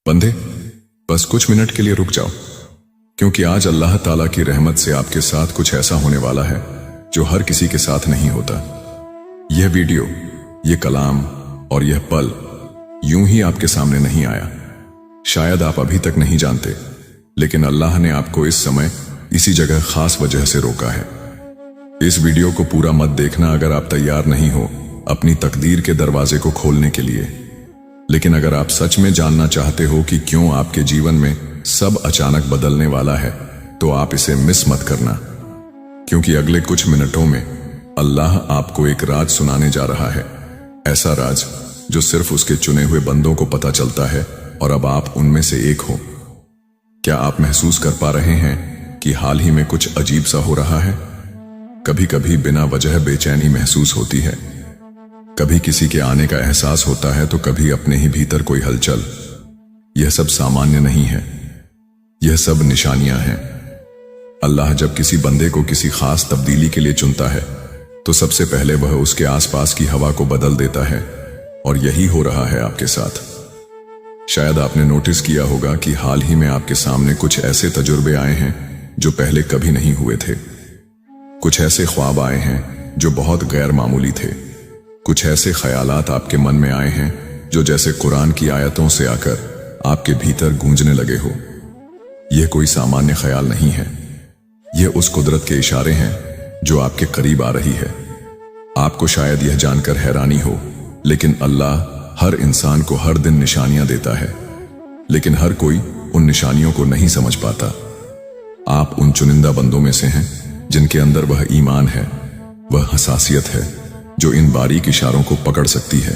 बंदे, बस कुछ मिनट के लिए रुक जाओ, क्योंकि आज अल्लाह ताला की रहमत से आपके साथ कुछ ऐसा होने वाला है जो हर किसी के साथ नहीं होता। यह वीडियो, यह कलाम और यह पल यूं ही आपके सामने नहीं आया। शायद आप अभी तक नहीं जानते, लेकिन अल्लाह ने आपको इस समय इसी जगह खास वजह से रोका है। इस वीडियो को पूरा मत देखना अगर आप तैयार नहीं हो अपनी तकदीर के दरवाजे को खोलने के लिए। लेकिन अगर आप सच में जानना चाहते हो कि क्यों आपके जीवन में सब अचानक बदलने वाला है, तो आप इसे मिस मत करना, क्योंकि अगले कुछ मिनटों में अल्लाह आपको एक राज सुनाने जा रहा है। ऐसा राज जो सिर्फ उसके चुने हुए बंदों को पता चलता है, और अब आप उनमें से एक हो। क्या आप महसूस कर पा रहे हैं कि हाल ही में कुछ अजीब सा हो रहा है? कभी कभी बिना वजह बेचैनी महसूस होती है, कभी किसी के आने का एहसास होता है, तो कभी अपने ही भीतर कोई हलचल। यह सब सामान्य नहीं है, यह सब निशानियां हैं। अल्लाह जब किसी बंदे को किसी खास तब्दीली के लिए चुनता है, तो सबसे पहले वह उसके आसपास की हवा को बदल देता है, और यही हो रहा है आपके साथ। शायद आपने नोटिस किया होगा कि हाल ही में आपके सामने कुछ ऐसे तजुर्बे आए हैं जो पहले कभी नहीं हुए थे। कुछ ऐसे ख्वाब आए हैं जो बहुत गैर मामूली थे। कुछ ऐसे ख्यालात आपके मन में आए हैं जो जैसे कुरान की आयतों से आकर आपके भीतर गूंजने लगे हो। यह कोई सामान्य ख्याल नहीं है, यह उस कुदरत के इशारे हैं जो आपके करीब आ रही है। आपको शायद यह जानकर हैरानी हो, लेकिन अल्लाह हर इंसान को हर दिन निशानियां देता है, लेकिन हर कोई उन निशानियों को नहीं समझ पाता। आप उन चुनिंदा बंदों में से हैं जिनके अंदर वह ईमान है, वह हसासियत है जो इन बारीक इशारों को पकड़ सकती है।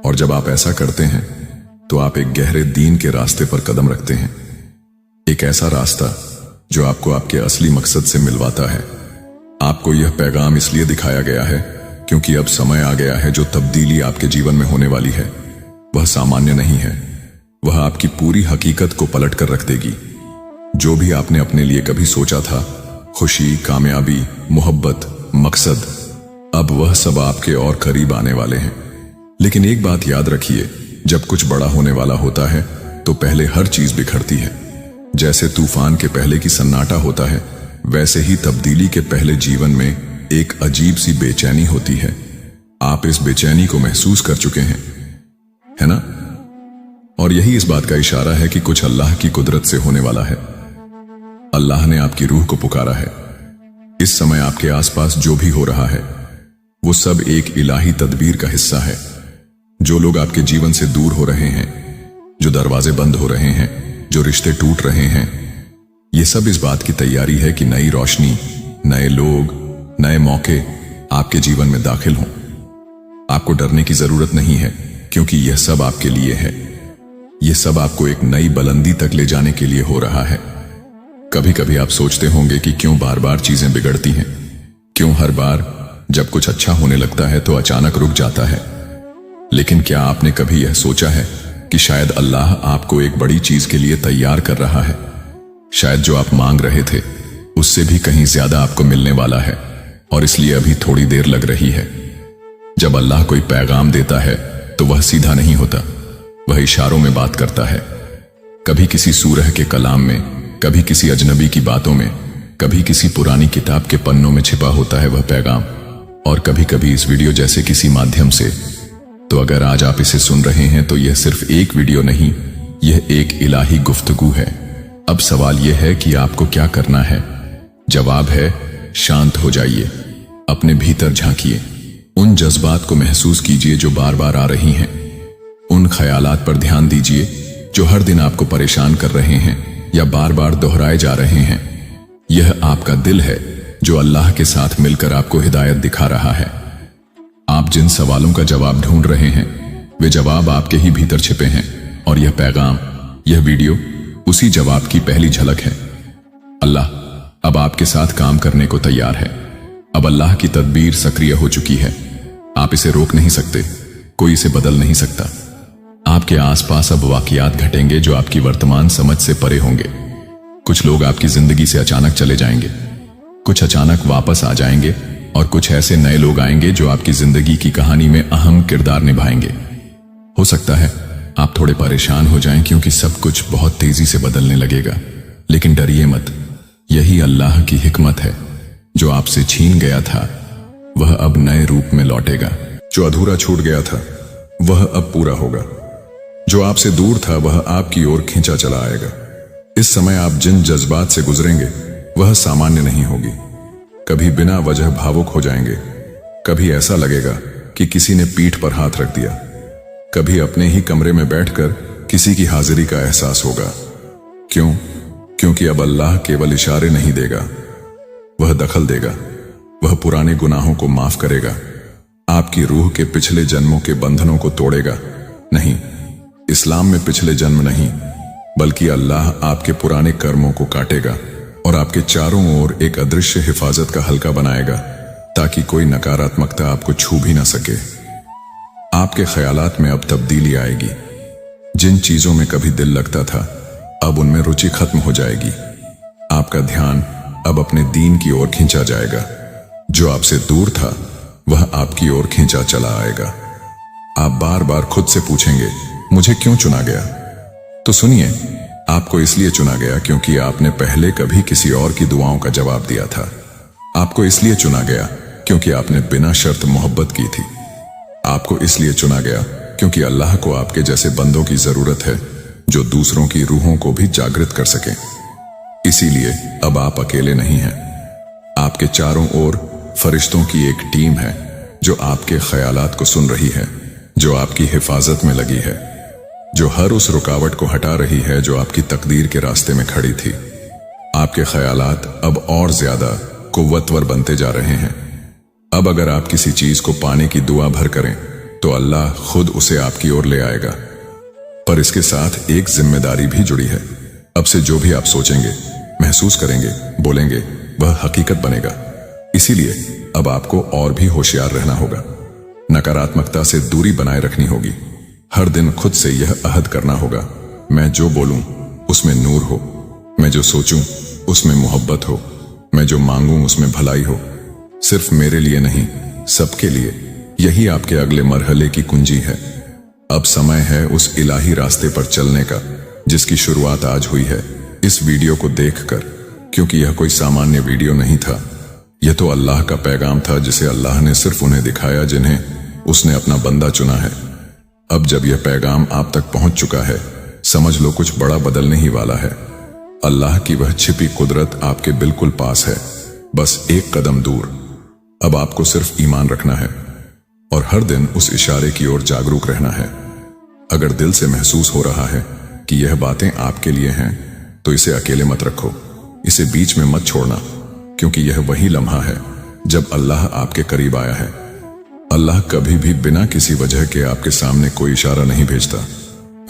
और जब आप ऐसा करते हैं तो आप एक गहरे दीन के रास्ते पर कदम रखते हैं, एक ऐसा रास्ता जो आपको आपके असली मकसद से मिलवाता है। आपको यह पैगाम इसलिए दिखाया गया है क्योंकि अब समय आ गया है जो तब्दीली आपके जीवन में होने वाली है, वह सामान्य नहीं है, वह आपकी पूरी हकीकत को पलट कर रख देगी। जो भी आपने अपने लिए कभी सोचा था, खुशी, कामयाबी, मोहब्बत, मकसद, अब वह सब आपके और करीब आने वाले हैं। लेकिन एक बात याद रखिए, जब कुछ बड़ा होने वाला होता है तो पहले हर चीज बिखरती है। जैसे तूफान के पहले की सन्नाटा होता है, वैसे ही तब्दीली के पहले जीवन में एक अजीब सी बेचैनी होती है। आप इस बेचैनी को महसूस कर चुके हैं, है ना? और यही इस बात का इशारा है कि कुछ अल्लाह की कुदरत से होने वाला है। अल्लाह ने आपकी रूह को पुकारा है। इस समय आपके आसपास जो भी हो रहा है वो सब एक इलाही तदबीर का हिस्सा है। जो लोग आपके जीवन से दूर हो रहे हैं, जो दरवाजे बंद हो रहे हैं, जो रिश्ते टूट रहे हैं, ये सब इस बात की तैयारी है कि नई रोशनी, नए लोग, नए मौके आपके जीवन में दाखिल हों। आपको डरने की जरूरत नहीं है, क्योंकि यह सब आपके लिए है। यह सब आपको एक नई बुलंदी तक ले जाने के लिए हो रहा है। कभी कभी आप सोचते होंगे कि क्यों बार बार चीजें बिगड़ती हैं, क्यों हर बार जब कुछ अच्छा होने लगता है तो अचानक रुक जाता है। लेकिन क्या आपने कभी यह सोचा है कि शायद अल्लाह आपको एक बड़ी चीज के लिए तैयार कर रहा है? शायद जो आप मांग रहे थे उससे भी कहीं ज्यादा आपको मिलने वाला है, और इसलिए अभी थोड़ी देर लग रही है। जब अल्लाह कोई पैगाम देता है तो वह सीधा नहीं होता, वह इशारों में बात करता है। कभी किसी सूरह के कलाम में, कभी किसी अजनबी की बातों में, कभी किसी पुरानी किताब के पन्नों में छिपा होता है वह पैगाम, और कभी कभी इस वीडियो जैसे किसी माध्यम से। तो अगर आज आप इसे सुन रहे हैं तो यह सिर्फ एक वीडियो नहीं, यह एक इलाही गुफ्तगू है। अब सवाल यह है कि आपको क्या करना है। जवाब है, शांत हो जाइए, अपने भीतर झांकिए, उन जज्बात को महसूस कीजिए जो बार बार आ रही हैं, उन ख्यालात पर ध्यान दीजिए जो हर दिन आपको परेशान कर रहे हैं या बार बार दोहराए जा रहे हैं। यह आपका दिल है जो अल्लाह के साथ मिलकर आपको हिदायत दिखा रहा है। आप जिन सवालों का जवाब ढूंढ रहे हैं वे जवाब आपके ही भीतर छिपे हैं, और यह पैगाम, यह वीडियो उसी जवाब की पहली झलक है। अल्लाह अब आपके साथ काम करने को तैयार है। अब अल्लाह की तदबीर सक्रिय हो चुकी है। आप इसे रोक नहीं सकते, कोई इसे बदल नहीं सकता। आपके आसपास अब वाकयात घटेंगे जो आपकी वर्तमान समझ से परे होंगे। कुछ लोग आपकी जिंदगी से अचानक चले जाएंगे, कुछ अचानक वापस आ जाएंगे, और कुछ ऐसे नए लोग आएंगे जो आपकी जिंदगी की कहानी में अहम किरदार निभाएंगे। हो सकता है आप थोड़े परेशान हो जाएं क्योंकि सब कुछ बहुत तेजी से बदलने लगेगा, लेकिन डरिए मत। यही अल्लाह की हिकमत है। जो आपसे छीन गया था वह अब नए रूप में लौटेगा। जो अधूरा छूट गया था वह अब पूरा होगा। जो आपसे दूर था वह आपकी ओर खींचा चला आएगा। इस समय आप जिन जज्बात से गुजरेंगे वह सामान्य नहीं होगी। कभी बिना वजह भावुक हो जाएंगे, कभी ऐसा लगेगा कि किसी ने पीठ पर हाथ रख दिया, कभी अपने ही कमरे में बैठकर किसी की हाजिरी का एहसास होगा। क्यों? क्योंकि अब अल्लाह केवल इशारे नहीं देगा, वह दखल देगा। वह पुराने गुनाहों को माफ करेगा, आपकी रूह के पिछले जन्मों के बंधनों को तोड़ेगा। नहीं, इस्लाम में पिछले जन्म नहीं, बल्कि अल्लाह आपके पुराने कर्मों को काटेगा और आपके चारों ओर एक अदृश्य हिफाजत का हल्का बनाएगा, ताकि कोई नकारात्मकता आपको छू भी ना सके। आपके ख्यालात में अब तब्दीली आएगी। जिन चीजों में कभी दिल लगता था, अब उनमें रुचि खत्म हो जाएगी। आपका ध्यान अब अपने दीन की ओर खींचा जाएगा। जो आपसे दूर था वह आपकी ओर खींचा चला आएगा। आप बार बार खुद से पूछेंगे, मुझे क्यों चुना गया? तो सुनिए, आपको इसलिए चुना गया क्योंकि आपने पहले कभी किसी और की दुआओं का जवाब दिया था। आपको इसलिए चुना गया क्योंकि आपने बिना शर्त मोहब्बत की थी। आपको इसलिए चुना गया क्योंकि अल्लाह को आपके जैसे बंदों की जरूरत है जो दूसरों की रूहों को भी जागृत कर सकें। इसीलिए अब आप अकेले नहीं हैं। आपके चारों ओर फरिश्तों की एक टीम है जो आपके ख्यालात को सुन रही है, जो आपकी हिफाजत में लगी है, जो हर उस रुकावट को हटा रही है जो आपकी तकदीर के रास्ते में खड़ी थी। आपके ख्यालात अब और ज्यादा कुव्वतवर बनते जा रहे हैं। अब अगर आप किसी चीज को पाने की दुआ भर करें तो अल्लाह खुद उसे आपकी ओर ले आएगा। पर इसके साथ एक जिम्मेदारी भी जुड़ी है। अब से जो भी आप सोचेंगे, महसूस करेंगे, बोलेंगे, वह हकीकत बनेगा। इसीलिए अब आपको और भी होशियार रहना होगा। नकारात्मकता से दूरी बनाए रखनी होगी। हर दिन खुद से यह अहद करना होगा, मैं जो बोलूं उसमें नूर हो, मैं जो सोचूं उसमें मोहब्बत हो, मैं जो मांगूं उसमें भलाई हो। सिर्फ मेरे लिए नहीं, सबके लिए। यही आपके अगले मरहले की कुंजी है। अब समय है उस इलाही रास्ते पर चलने का जिसकी शुरुआत आज हुई है इस वीडियो को देखकर, क्योंकि यह कोई सामान्य वीडियो नहीं था। यह तो अल्लाह का पैगाम था जिसे अल्लाह ने सिर्फ उन्हें दिखाया जिन्हें उसने अपना बंदा चुना है। अब जब यह पैगाम आप तक पहुंच चुका है, समझ लो कुछ बड़ा बदलने ही वाला है। अल्लाह की वह छिपी कुदरत आपके बिल्कुल पास है, बस एक कदम दूर। अब आपको सिर्फ ईमान रखना है और हर दिन उस इशारे की ओर जागरूक रहना है। अगर दिल से महसूस हो रहा है कि यह बातें आपके लिए हैं, तो इसे अकेले मत रखो, इसे बीच में मत छोड़ना, क्योंकि यह वही लम्हा है जब अल्लाह आपके करीब आया है। अल्लाह कभी भी बिना किसी वजह के आपके सामने कोई इशारा नहीं भेजता।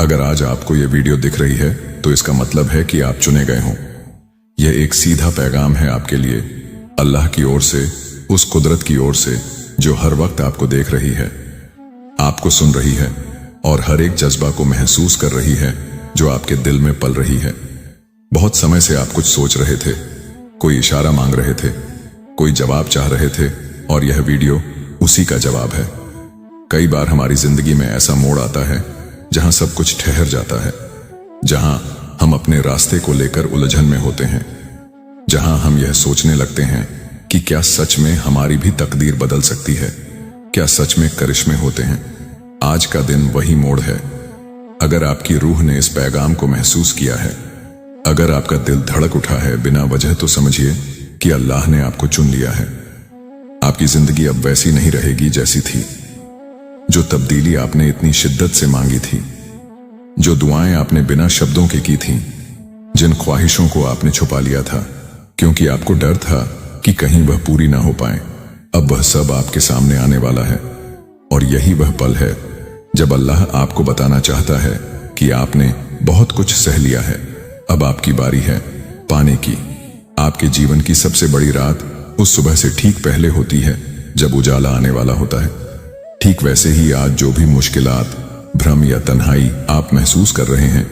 अगर आज आपको यह वीडियो दिख रही है तो इसका मतलब है कि आप चुने गए हों। यह एक सीधा पैगाम है आपके लिए, अल्लाह की ओर से, उस कुदरत की ओर से जो हर वक्त आपको देख रही है, आपको सुन रही है और हर एक जज्बा को महसूस कर रही है जो आपके दिल में पल रही है। बहुत समय से आप कुछ सोच रहे थे, कोई इशारा मांग रहे थे, कोई जवाब चाह रहे थे, और यह वीडियो उसी का जवाब है। कई बार हमारी जिंदगी में ऐसा मोड़ आता है जहां सब कुछ ठहर जाता है, जहां हम अपने रास्ते को लेकर उलझन में होते हैं, जहां हम यह सोचने लगते हैं कि क्या सच में हमारी भी तकदीर बदल सकती है, क्या सच में करिश्मे होते हैं। आज का दिन वही मोड़ है। अगर आपकी रूह ने इस पैगाम को महसूस किया है, अगर आपका दिल धड़क उठा है बिना वजह, तो समझिए कि अल्लाह ने आपको चुन लिया है। आपकी जिंदगी अब वैसी नहीं रहेगी जैसी थी। जो तब्दीली आपने इतनी शिद्दत से मांगी थी, जो दुआएं आपने बिना शब्दों के की थीं, जिन ख्वाहिशों को आपने छुपा लिया था क्योंकि आपको डर था कि कहीं वह पूरी ना हो पाए, अब वह सब आपके सामने आने वाला है। और यही वह पल है जब अल्लाह आपको बताना चाहता है कि आपने बहुत कुछ सह लिया है, अब आपकी बारी है पाने की। आपके जीवन की सबसे बड़ी रात उस सुबह से ठीक पहले होती है जब उजाला आने वाला होता है। ठीक वैसे ही आज जो भी मुश्किलात, भ्रम या तन्हाई आप महसूस कर रहे हैं,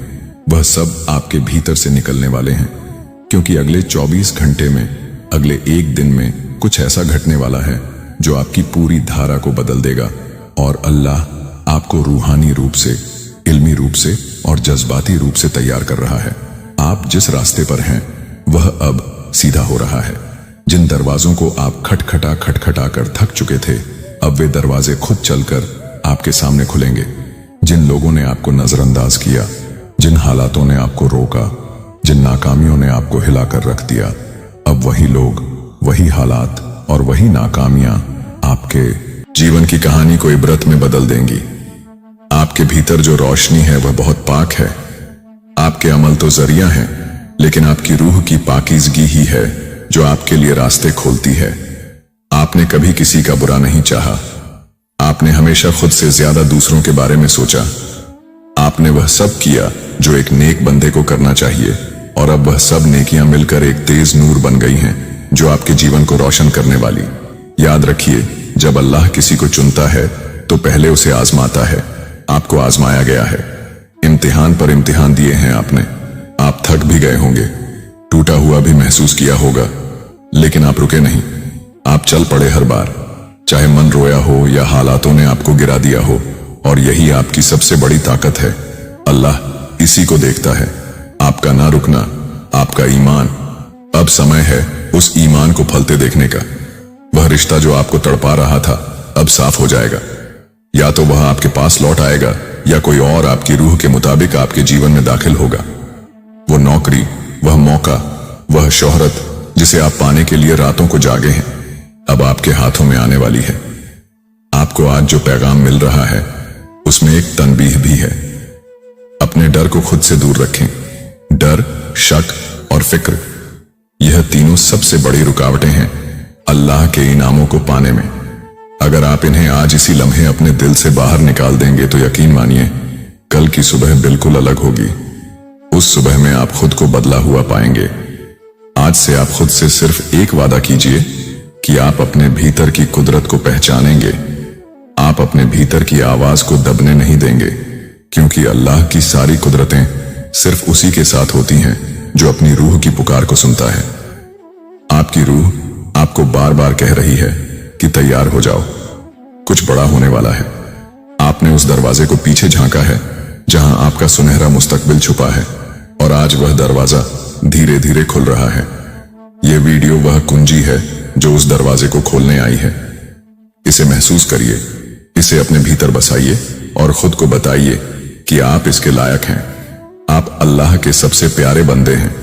वह सब आपके भीतर से निकलने वाले हैं, क्योंकि अगले 24 घंटे में, अगले एक दिन में कुछ ऐसा घटने वाला है जो आपकी पूरी धारा को बदल देगा और अल्लाह आपको रूहानी रूप से इल्मी रूप से और जज्बाती रूप से तैयार कर रहा है। आप जिस रास्ते पर हैं वह अब सीधा हो रहा है। जिन दरवाजों को आप खटखटा कर थक चुके थे, अब वे दरवाजे खुद चलकर आपके सामने खुलेंगे। जिन लोगों ने आपको नजरअंदाज किया, जिन हालातों ने आपको रोका, जिन नाकामियों ने आपको हिलाकर रख दिया, अब वही लोग, वही हालात और वही नाकामियां आपके जीवन की कहानी को इबरत में बदल देंगी। आपके भीतर जो रोशनी है वह बहुत पाक है। आपके अमल तो जरिया हैं, लेकिन आपकी रूह की पाकीज़गी ही है जो आपके लिए रास्ते खोलती है। आपने कभी किसी का बुरा नहीं चाहा। आपने हमेशा खुद से ज्यादा दूसरों के बारे में सोचा। आपने वह सब किया जो एक नेक बंदे को करना चाहिए, और अब वह सब नेकियां मिलकर एक तेज नूर बन गई हैं जो आपके जीवन को रोशन करने वाली। याद रखिए, जब अल्लाह किसी को चुनता है तो पहले उसे आजमाता है। आपको आजमाया गया है, इम्तिहान पर इम्तिहान दिए हैं आपने। आप थक भी गए होंगे, टूटा हुआ भी महसूस किया होगा, लेकिन आप रुके नहीं। आप चल पड़े हर बार, चाहे मन रोया हो या हालातों ने आपको गिरा दिया हो। और यही आपकी सबसे बड़ी ताकत है। अल्लाह इसी को देखता है, आपका ना रुकना, आपका ईमान। अब समय है उस ईमान को फलते देखने का। वह रिश्ता जो आपको तड़पा रहा था अब साफ हो जाएगा। या तो वह आपके पास लौट आएगा या कोई और आपकी रूह के मुताबिक आपके जीवन में दाखिल होगा। वो नौकरी, वह मौका, वह शोहरत जिसे आप पाने के लिए रातों को जागे हैं, अब आपके हाथों में आने वाली है। आपको आज जो पैगाम मिल रहा है उसमें एक तनबीह भी है। अपने डर को खुद से दूर रखें। डर, शक और फिक्र, यह तीनों सबसे बड़ी रुकावटें हैं अल्लाह के इनामों को पाने में। अगर आप इन्हें आज इसी लम्हे अपने दिल से बाहर निकाल देंगे तो यकीन मानिए कल की सुबह बिल्कुल अलग होगी। उस सुबह में आप खुद को बदला हुआ पाएंगे। आज से आप खुद से सिर्फ एक वादा कीजिए कि आप अपने भीतर की कुदरत को पहचानेंगे। आप अपने भीतर की आवाज को दबने नहीं देंगे, क्योंकि अल्लाह की सारी कुदरतें सिर्फ उसी के साथ होती हैं जो अपनी रूह की पुकार को सुनता है। आपकी रूह आपको बार बार कह रही है कि तैयार हो जाओ, कुछ बड़ा होने वाला है। आपने उस दरवाजे को पीछे झांका है जहां आपका सुनहरा मुस्तकबिल छुपा है, और आज वह दरवाजा धीरे धीरे खुल रहा है। यह वीडियो वह कुंजी है जो उस दरवाजे को खोलने आई है। इसे महसूस करिए, इसे अपने भीतर बसाइए और खुद को बताइए कि आप इसके लायक हैं। आप अल्लाह के सबसे प्यारे बंदे हैं।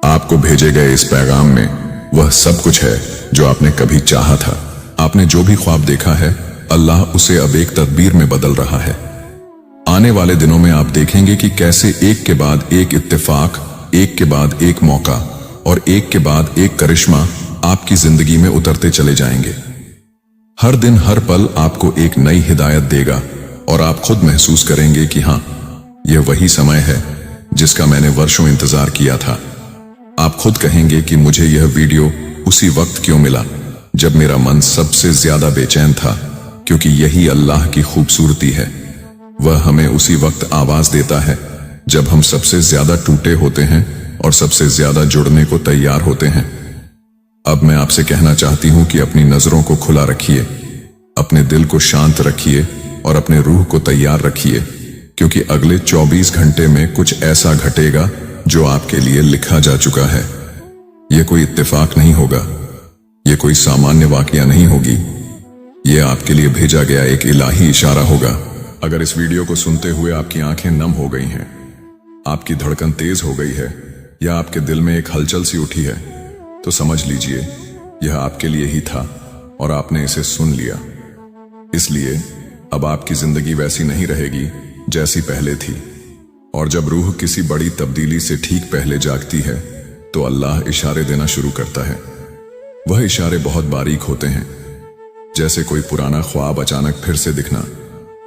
आपको भेजे गए इस पैगाम में वह सब कुछ है जो आपने कभी चाहा था। आपने जो भी ख्वाब देखा है, अल्लाह उसे अब एक तदबीर में बदल रहा है। आने वाले दिनों में आप देखेंगे कि कैसे एक के बाद एक इत्तेफाक, एक के बाद एक मौका और एक के बाद एक करिश्मा आपकी जिंदगी में उतरते चले जाएंगे। हर दिन हर पल आपको एक नई हिदायत देगा और आप खुद महसूस करेंगे कि हाँ, यह वही समय है जिसका मैंने वर्षों इंतजार किया था। आप खुद कहेंगे कि मुझे यह वीडियो उसी वक्त क्यों मिला जब मेरा मन सबसे ज्यादा बेचैन था, क्योंकि यही अल्लाह की खूबसूरती है। वह हमें उसी वक्त आवाज देता है जब हम सबसे ज्यादा टूटे होते हैं और सबसे ज्यादा जुड़ने को तैयार होते हैं। अब मैं आपसे कहना चाहती हूं कि अपनी नजरों को खुला रखिए, अपने दिल को शांत रखिए और अपने रूह को तैयार रखिए, क्योंकि अगले 24 घंटे में कुछ ऐसा घटेगा जो आपके लिए लिखा जा चुका है। यह कोई इत्तेफाक नहीं होगा, यह कोई सामान्य वाकया नहीं होगी, यह आपके लिए भेजा गया एक इलाही इशारा होगा। अगर इस वीडियो को सुनते हुए आपकी आंखें नम हो गई हैं, आपकी धड़कन तेज हो गई है या आपके दिल में एक हलचल सी उठी है, तो समझ लीजिए यह आपके लिए ही था और आपने इसे सुन लिया। इसलिए अब आपकी जिंदगी वैसी नहीं रहेगी जैसी पहले थी। और जब रूह किसी बड़ी तब्दीली से ठीक पहले जागती है तो अल्लाह इशारे देना शुरू करता है। वह इशारे बहुत बारीक होते हैं, जैसे कोई पुराना ख्वाब अचानक फिर से दिखना,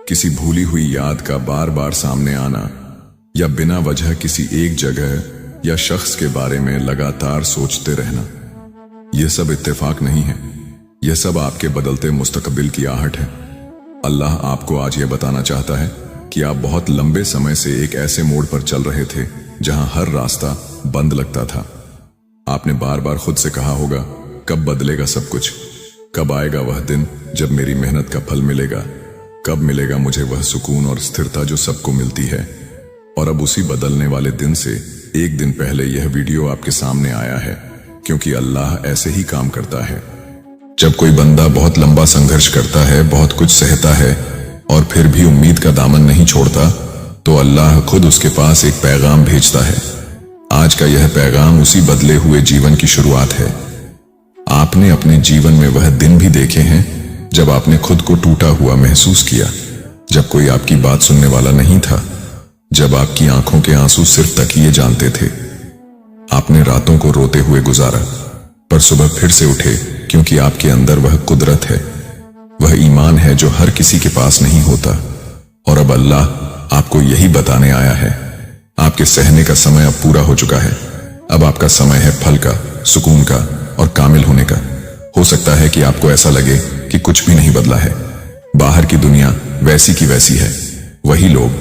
किसी भूली हुई याद का बार बार सामने आना, या बिना वजह किसी एक जगह या शख्स के बारे में लगातार सोचते रहना। यह सब इत्तेफाक नहीं है, यह सब आपके बदलते मुस्तकबिल की आहट है। अल्लाह आपको आज यह बताना चाहता है कि आप बहुत लंबे समय से एक ऐसे मोड़ पर चल रहे थे जहां हर रास्ता बंद लगता था। आपने बार बार खुद से कहा होगा, कब बदलेगा सब कुछ, कब आएगा वह दिन जब मेरी मेहनत का फल मिलेगा। कब मिलेगा मुझे वह सुकून और स्थिरता जो सबको मिलती है। और अब उसी बदलने वाले दिन से एक दिन पहले यह वीडियो आपके सामने आया है, क्योंकि अल्लाह ऐसे ही काम करता है। जब कोई बंदा बहुत लंबा संघर्ष करता है, बहुत कुछ सहता है और फिर भी उम्मीद का दामन नहीं छोड़ता, तो अल्लाह खुद उसके पास एक पैगाम भेजता है। आज का यह पैगाम उसी बदले हुए जीवन की शुरुआत है। आपने अपने जीवन में वह दिन भी देखे हैं जब आपने खुद को टूटा हुआ महसूस किया, जब कोई आपकी बात सुनने वाला नहीं था, जब आपकी आंखों के आंसू सिर्फ तकिए जानते थे। आपने रातों को रोते हुए गुजारा, पर सुबह फिर से उठे, क्योंकि आपके अंदर वह कुदरत है, वह ईमान है जो हर किसी के पास नहीं होता। और अब अल्लाह आपको यही बताने आया है, आपके सहने का समय अब पूरा हो चुका है। अब आपका समय है फल का, सुकून का और कामिल होने का। हो सकता है कि आपको ऐसा लगे कि कुछ भी नहीं बदला है, बाहर की दुनिया वैसी की वैसी है, वही लोग,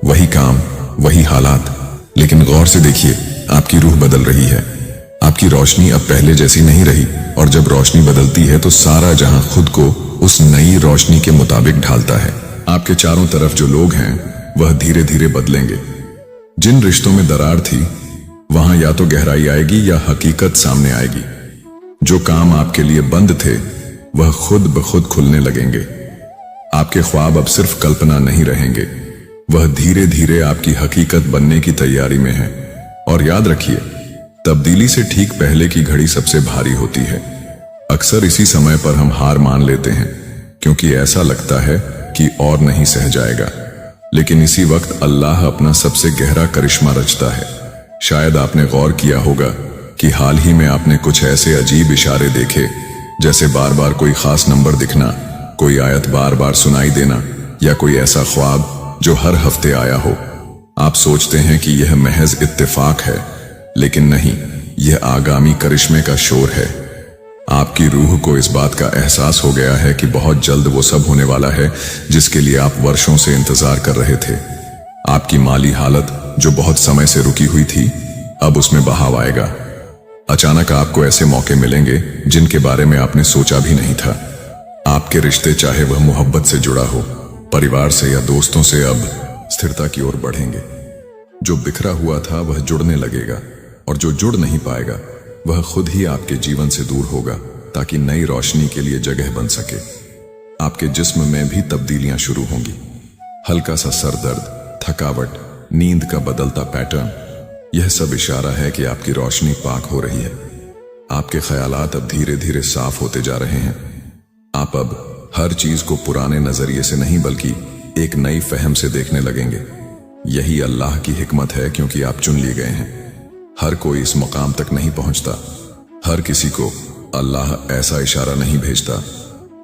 वही काम, वही हालात। लेकिन गौर से देखिए, आपकी रूह बदल रही है। आपकी रोशनी अब पहले जैसी नहीं रही, और जब रोशनी बदलती है तो सारा जहां खुद को उस नई रोशनी के मुताबिक ढालता है। आपके चारों तरफ जो लोग हैं वह धीरे धीरे बदलेंगे। जिन रिश्तों में दरार थी वहां या तो गहराई आएगी या हकीकत सामने आएगी। जो काम आपके लिए बंद थे वह खुद ब खुद खुलने लगेंगे। आपके ख्वाब अब सिर्फ कल्पना नहीं रहेंगे, वह धीरे धीरे आपकी हकीकत बनने की तैयारी में है। और याद रखिए, तब्दीली से ठीक पहले की घड़ी सबसे भारी होती है। अक्सर इसी समय पर हम हार मान लेते हैं, क्योंकि ऐसा लगता है कि और नहीं सह जाएगा। लेकिन इसी वक्त अल्लाह अपना सबसे गहरा करिश्मा रचता है। शायद आपने गौर किया होगा कि हाल ही में आपने कुछ ऐसे अजीब इशारे देखे, जैसे बार बार कोई खास नंबर दिखना, कोई आयत बार बार सुनाई देना, या कोई ऐसा ख्वाब जो हर हफ्ते आया हो। आप सोचते हैं कि यह महज इत्तेफाक है, लेकिन नहीं, यह आगामी करिश्मे का शोर है। आपकी रूह को इस बात का एहसास हो गया है कि बहुत जल्द वो सब होने वाला है जिसके लिए आप वर्षों से इंतजार कर रहे थे। आपकी माली हालत जो बहुत समय से रुकी हुई थी, अब उसमें बहाव आएगा। अचानक आपको ऐसे मौके मिलेंगे जिनके बारे में आपने सोचा भी नहीं था। आपके रिश्ते, चाहे वह मोहब्बत से जुड़ा हो, परिवार से या दोस्तों से, अब स्थिरता की ओर बढ़ेंगे। जो बिखरा हुआ था वह जुड़ने लगेगा, और जो जुड़ नहीं पाएगा वह खुद ही आपके जीवन से दूर होगा, ताकि नई रोशनी के लिए जगह बन सके। आपके जिस्म में भी तब्दीलियां शुरू होंगी। हल्का सा सर दर्द, थकावट, नींद का बदलता पैटर्न, यह सब इशारा है कि आपकी रोशनी पाक हो रही है। आपके ख्यालात अब धीरे धीरे साफ होते जा रहे हैं। आप अब हर चीज को पुराने नजरिए से नहीं, बल्कि एक नई फहम से देखने लगेंगे। यही अल्लाह की हिकमत है, क्योंकि आप चुन लिए गए हैं। हर कोई इस मुकाम तक नहीं पहुंचता, हर किसी को अल्लाह ऐसा इशारा नहीं भेजता।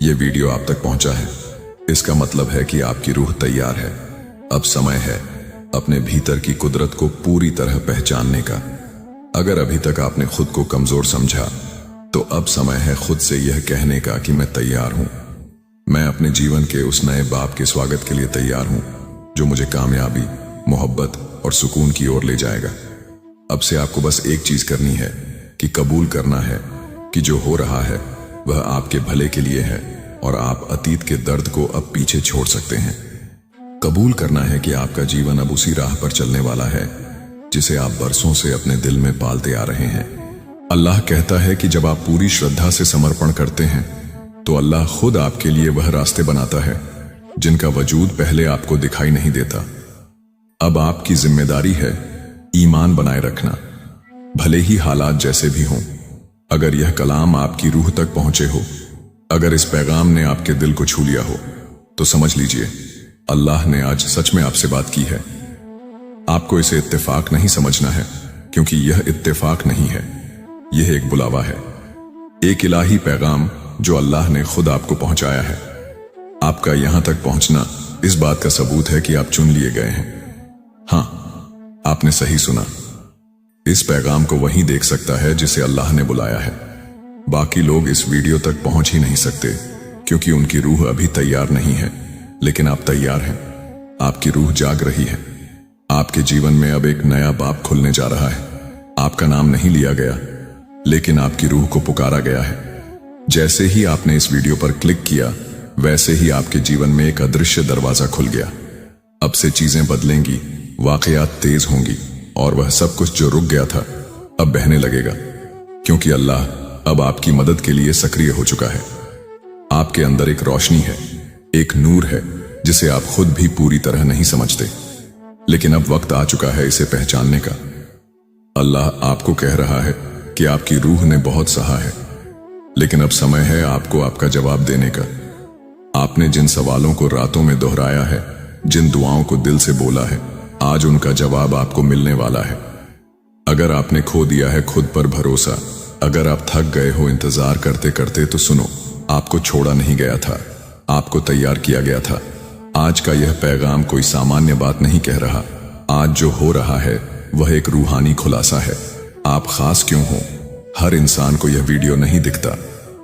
यह वीडियो आप तक पहुंचा है, इसका मतलब है कि आपकी रूह तैयार है। अब समय है अपने भीतर की कुदरत को पूरी तरह पहचानने का। अगर अभी तक आपने खुद को कमजोर समझा, तो अब समय है खुद से यह कहने का कि मैं तैयार हूं। मैं अपने जीवन के उस नए बाप के स्वागत के लिए तैयार हूं, जो मुझे कामयाबी, मोहब्बत और सुकून की ओर ले जाएगा। अब से आपको बस एक चीज करनी है कि कबूल करना है कि जो हो रहा है वह आपके भले के लिए है, और आप अतीत के दर्द को अब पीछे छोड़ सकते हैं। कबूल करना है कि आपका जीवन अब उसी राह पर चलने वाला है जिसे आप बरसों से अपने दिल में पालते आ रहे हैं। अल्लाह कहता है कि जब आप पूरी श्रद्धा से समर्पण करते हैं, तो अल्लाह खुद आपके लिए वह रास्ते बनाता है जिनका वजूद पहले आपको दिखाई नहीं देता। अब आपकी जिम्मेदारी है ईमान बनाए रखना, भले ही हालात जैसे भी हों। अगर यह कलाम आपकी रूह तक पहुंचे हो, अगर इस पैगाम ने आपके दिल को छू लिया हो, तो समझ लीजिए अल्लाह ने आज सच में आपसे बात की है। आपको इसे इत्तेफाक नहीं समझना है, क्योंकि यह इत्तेफाक नहीं है, यह एक बुलावा है, एक इलाही पैगाम जो अल्लाह ने खुद आपको पहुंचाया है। आपका यहां तक पहुंचना इस बात का सबूत है कि आप चुन लिए गए हैं। हां, आपने सही सुना, इस पैगाम को वही देख सकता है जिसे अल्लाह ने बुलाया है। बाकी लोग इस वीडियो तक पहुंच ही नहीं सकते, क्योंकि उनकी रूह अभी तैयार नहीं है। लेकिन आप तैयार हैं, आपकी रूह जाग रही है। आपके जीवन में अब एक नया बाब खुलने जा रहा है। आपका नाम नहीं लिया गया, लेकिन आपकी रूह को पुकारा गया है। जैसे ही आपने इस वीडियो पर क्लिक किया, वैसे ही आपके जीवन में एक अदृश्य दरवाजा खुल गया। अब से चीजें बदलेंगी, वाकयात तेज होंगी और वह सब कुछ जो रुक गया था अब बहने लगेगा, क्योंकि अल्लाह अब आपकी मदद के लिए सक्रिय हो चुका है। आपके अंदर एक रोशनी है, एक नूर है जिसे आप खुद भी पूरी तरह नहीं समझते, लेकिन अब वक्त आ चुका है इसे पहचानने का। अल्लाह आपको कह रहा है कि आपकी रूह ने बहुत सहा है, लेकिन अब समय है आपको आपका जवाब देने का। आपने जिन सवालों को रातों में दोहराया है, जिन दुआओं को दिल से बोला है, आज उनका जवाब आपको मिलने वाला है। अगर आपने खो दिया है खुद पर भरोसा, अगर आप थक गए हो इंतजार करते करते, तो सुनो, आपको छोड़ा नहीं गया था, आपको तैयार किया गया था। आज का यह पैगाम कोई सामान्य बात नहीं कह रहा। आज जो हो रहा है वह एक रूहानी खुलासा है। आप खास क्यों हो? हर इंसान को यह वीडियो नहीं दिखता।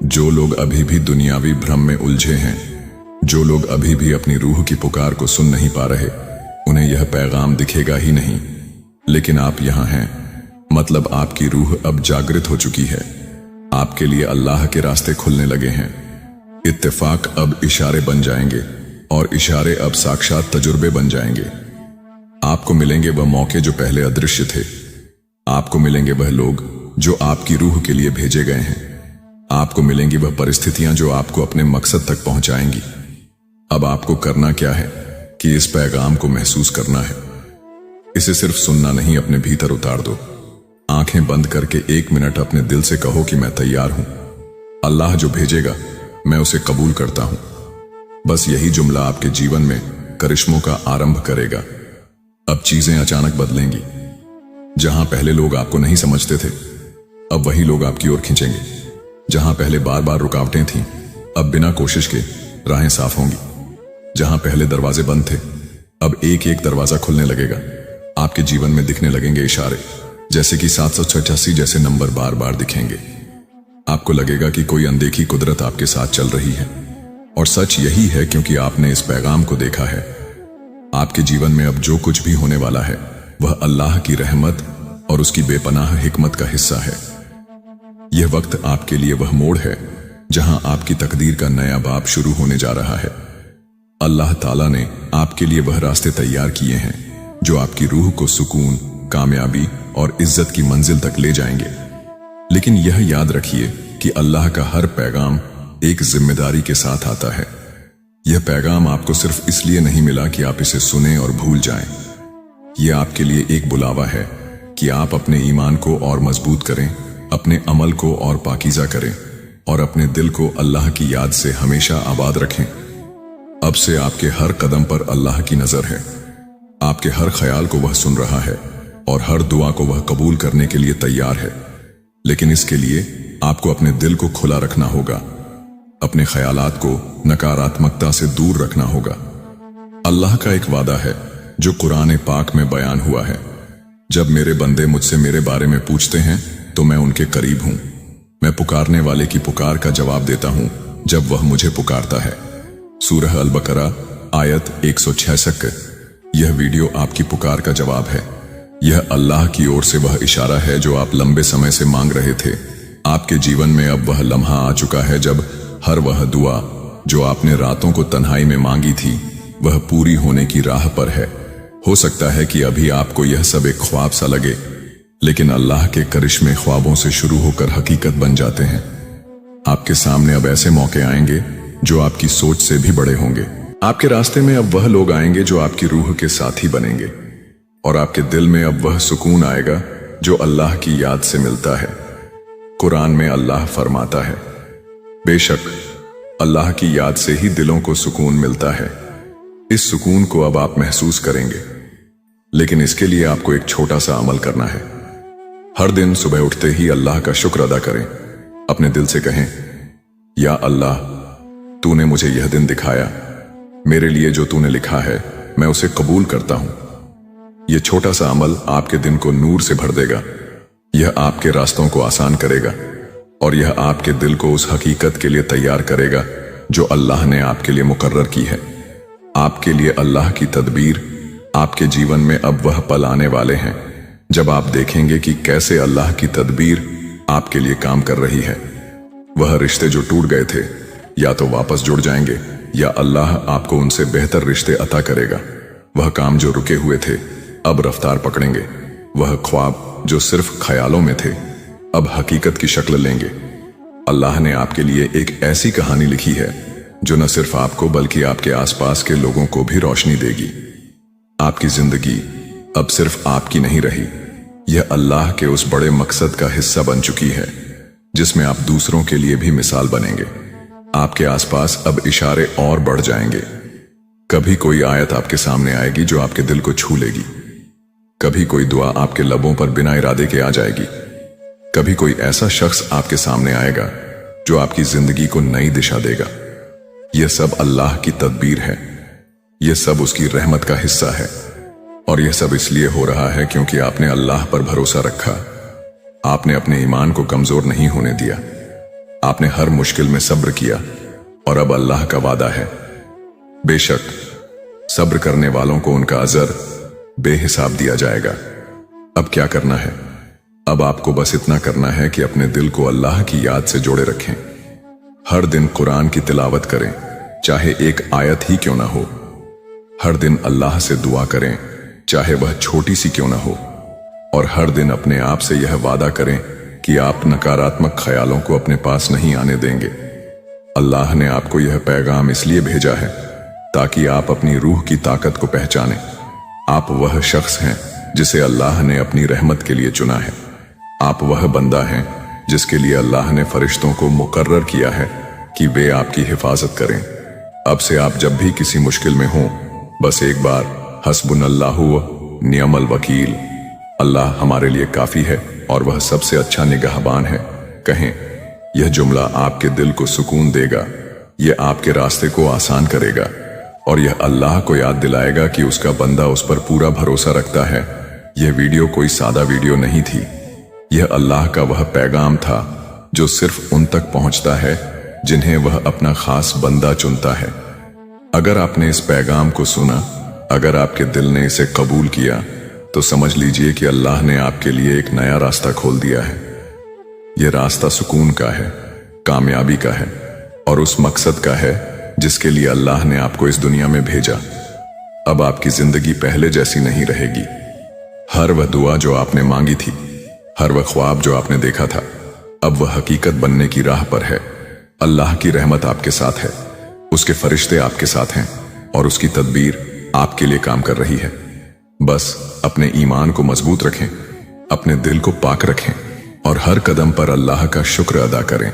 जो लोग अभी भी दुनियावी भ्रम में उलझे हैं, जो लोग अभी भी अपनी रूह की पुकार को सुन नहीं पा रहे, उन्हें यह पैगाम दिखेगा ही नहीं। लेकिन आप यहां हैं, मतलब आपकी रूह अब जागृत हो चुकी है। आपके लिए अल्लाह के रास्ते खुलने लगे हैं। इत्तेफाक अब इशारे बन जाएंगे और इशारे अब साक्षात तजुर्बे बन जाएंगे। आपको मिलेंगे वह मौके जो पहले अदृश्य थे। आपको मिलेंगे वह लोग जो आपकी रूह के लिए भेजे गए हैं। आपको मिलेंगी वह परिस्थितियां जो आपको अपने मकसद तक पहुंचाएंगी। अब आपको करना क्या है कि इस पैगाम को महसूस करना है। इसे सिर्फ सुनना नहीं, अपने भीतर उतार दो। आंखें बंद करके 1 मिनट अपने दिल से कहो कि मैं तैयार हूं। अल्लाह जो भेजेगा मैं उसे कबूल करता हूं। बस यही जुमला आपके जीवन में करिश्मों का आरंभ करेगा। अब चीजें अचानक बदलेंगी। जहां पहले लोग आपको नहीं समझते थे, अब वही लोग आपकी ओर खींचेंगे। जहां पहले बार बार रुकावटें थीं, अब बिना कोशिश के राहें साफ होंगी। जहां पहले दरवाजे बंद थे, अब एक एक दरवाजा खुलने लगेगा। आपके जीवन में दिखने लगेंगे इशारे, जैसे कि 786 जैसे नंबर बार बार दिखेंगे। आपको लगेगा कि कोई अनदेखी कुदरत आपके साथ चल रही है, और सच यही है, क्योंकि आपने इस पैगाम को देखा है। आपके जीवन में अब जो कुछ भी होने वाला है वह अल्लाह की रहमत और उसकी बेपनाह हिकमत का हिस्सा है। यह वक्त आपके लिए वह मोड़ है जहां आपकी तकदीर का नया बाब शुरू होने जा रहा है। अल्लाह ताला ने आपके लिए वह रास्ते तैयार किए हैं जो आपकी रूह को सुकून, कामयाबी और इज्जत की मंजिल तक ले जाएंगे। लेकिन यह याद रखिए कि अल्लाह का हर पैगाम एक जिम्मेदारी के साथ आता है। यह पैगाम आपको सिर्फ इसलिए नहीं मिला कि आप इसे सुने और भूल जाएं। यह आपके लिए एक बुलावा है कि आप अपने ईमान को और मजबूत करें, अपने अमल को और पाकीज़ा करें और अपने दिल को अल्लाह की याद से हमेशा आबाद रखें। अब से आपके हर कदम पर अल्लाह की नजर है। आपके हर ख्याल को वह सुन रहा है और हर दुआ को वह कबूल करने के लिए तैयार है। लेकिन इसके लिए आपको अपने दिल को खुला रखना होगा, अपने ख्यालात को नकारात्मकता से दूर रखना होगा। अल्लाह का एक वादा है जो कुरान पाक में बयान हुआ है, जब मेरे बंदे मुझसे मेरे बारे में पूछते हैं तो मैं उनके करीब हूं। मैं पुकारने वाले की पुकार का जवाब देता हूं जब वह मुझे पुकारता है। सूरह अल बकरा आयत 166। यह वीडियो आपकी पुकार का जवाब है। यह अल्लाह की ओर से वह इशारा है जो आप लंबे समय से मांग रहे थे। आपके जीवन में अब वह लम्हा आ चुका है जब हर वह दुआ जो आपने रातों को तन्हाई में मांगी थी वह पूरी होने की राह पर है। हो सकता है कि अभी आपको यह सब एक ख्वाब सा लगे, लेकिन अल्लाह के करिश्मे ख्वाबों से शुरू होकर हकीकत बन जाते हैं। आपके सामने अब ऐसे मौके आएंगे जो आपकी सोच से भी बड़े होंगे। आपके रास्ते में अब वह लोग आएंगे जो आपकी रूह के साथी बनेंगे, और आपके दिल में अब वह सुकून आएगा जो अल्लाह की याद से मिलता है। कुरान में अल्लाह फरमाता है, बेशक अल्लाह की याद से ही दिलों को सुकून मिलता है। इस सुकून को अब आप महसूस करेंगे, लेकिन इसके लिए आपको एक छोटा सा अमल करना है। हर दिन सुबह उठते ही अल्लाह का शुक्र अदा करें। अपने दिल से कहें, या अल्लाह, तूने मुझे यह दिन दिखाया, मेरे लिए जो तूने लिखा है मैं उसे कबूल करता हूं। यह छोटा सा अमल आपके दिन को नूर से भर देगा। यह आपके रास्तों को आसान करेगा और यह आपके दिल को उस हकीकत के लिए तैयार करेगा जो अल्लाह ने आपके लिए मुकर्रर की है। आपके लिए अल्लाह की तदबीर, आपके जीवन में अब वह पल आने वाले हैं जब आप देखेंगे कि कैसे अल्लाह की तदबीर आपके लिए काम कर रही है। वह रिश्ते जो टूट गए थे या तो वापस जुड़ जाएंगे या अल्लाह आपको उनसे बेहतर रिश्ते अता करेगा। वह काम जो रुके हुए थे अब रफ्तार पकड़ेंगे। वह ख्वाब जो सिर्फ ख्यालों में थे अब हकीकत की शक्ल लेंगे। अल्लाह ने आपके लिए एक ऐसी कहानी लिखी है जो न सिर्फ आपको बल्कि आपके आसपास के लोगों को भी रोशनी देगी। आपकी जिंदगी अब सिर्फ आपकी नहीं रही, यह अल्लाह के उस बड़े मकसद का हिस्सा बन चुकी है जिसमें आप दूसरों के लिए भी मिसाल बनेंगे। आपके आसपास अब इशारे और बढ़ जाएंगे। कभी कोई आयत आपके सामने आएगी जो आपके दिल को छू लेगी। कभी कोई दुआ आपके लबों पर बिना इरादे के आ जाएगी। कभी कोई ऐसा शख्स आपके सामने आएगा जो आपकी जिंदगी को नई दिशा देगा। यह सब अल्लाह की तदबीर है। यह सब उसकी रहमत का हिस्सा है। और यह सब इसलिए हो रहा है क्योंकि आपने अल्लाह पर भरोसा रखा। आपने अपने ईमान को कमजोर नहीं होने दिया। आपने हर मुश्किल में सब्र किया और अब अल्लाह का वादा है, बेशक सब्र करने वालों को उनका अजर बेहिसाब दिया जाएगा। अब क्या करना है? अब आपको बस इतना करना है कि अपने दिल को अल्लाह की याद से जोड़े रखें। हर दिन कुरान की तिलावत करें, चाहे एक आयत ही क्यों ना हो। हर दिन अल्लाह से दुआ करें, चाहे वह छोटी सी क्यों ना हो। और हर दिन अपने आप से यह वादा करें कि आप नकारात्मक ख्यालों को अपने पास नहीं आने देंगे। अल्लाह ने आपको यह पैगाम इसलिए भेजा है ताकि आप अपनी रूह की ताकत को पहचानें। आप वह शख्स हैं जिसे अल्लाह ने अपनी रहमत के लिए चुना है। आप वह बंदा हैं जिसके लिए अल्लाह ने फरिश्तों को मुकर्रर किया है कि वे आपकी हिफाजत करें। अब से आप जब भी किसी मुश्किल में हों, बस एक बार हस्बुनल्लाहु व निअमल वकील, अल्लाह हमारे लिए काफी है और वह सबसे अच्छा निगहबान है, कहें। यह जुमला आपके दिल को सुकून देगा, यह आपके रास्ते को आसान करेगा और यह अल्लाह को याद दिलाएगा कि उसका बंदा उस पर पूरा भरोसा रखता है। यह वीडियो कोई सादा वीडियो नहीं थी। यह अल्लाह का वह पैगाम था जो सिर्फ उन तक पहुंचता है जिन्हें वह अपना खास बंदा चुनता है। अगर आपने इस पैगाम को सुना, अगर आपके दिल ने इसे कबूल किया, तो समझ लीजिए कि अल्लाह ने आपके लिए एक नया रास्ता खोल दिया है। यह रास्ता सुकून का है, कामयाबी का है और उस मकसद का है जिसके लिए अल्लाह ने आपको इस दुनिया में भेजा। अब आपकी जिंदगी पहले जैसी नहीं रहेगी। हर वह दुआ जो आपने मांगी थी, हर वह ख्वाब जो आपने देखा था, अब वह हकीकत बनने की राह पर है। अल्लाह की रहमत आपके साथ है, उसके फरिश्ते आपके साथ हैं और उसकी तदबीर आपके लिए काम कर रही है। बस अपने ईमान को मजबूत रखें, अपने दिल को पाक रखें और हर कदम पर अल्लाह का शुक्र अदा करें।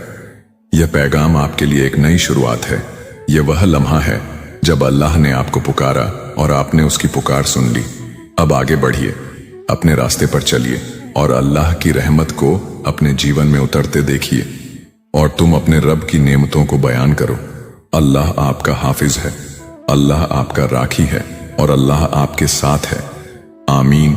यह पैगाम आपके लिए एक नई शुरुआत है। यह वह लम्हा है जब अल्लाह ने आपको पुकारा और आपने उसकी पुकार सुन ली। अब आगे बढ़िए, अपने रास्ते पर चलिए और अल्लाह की रहमत को अपने जीवन में उतरते देखिए और तुम अपने रब की नेमतों को बयान करो। अल्लाह आपका हाफिज है, अल्लाह आपका राखी है और अल्लाह आपके साथ है। आमीन।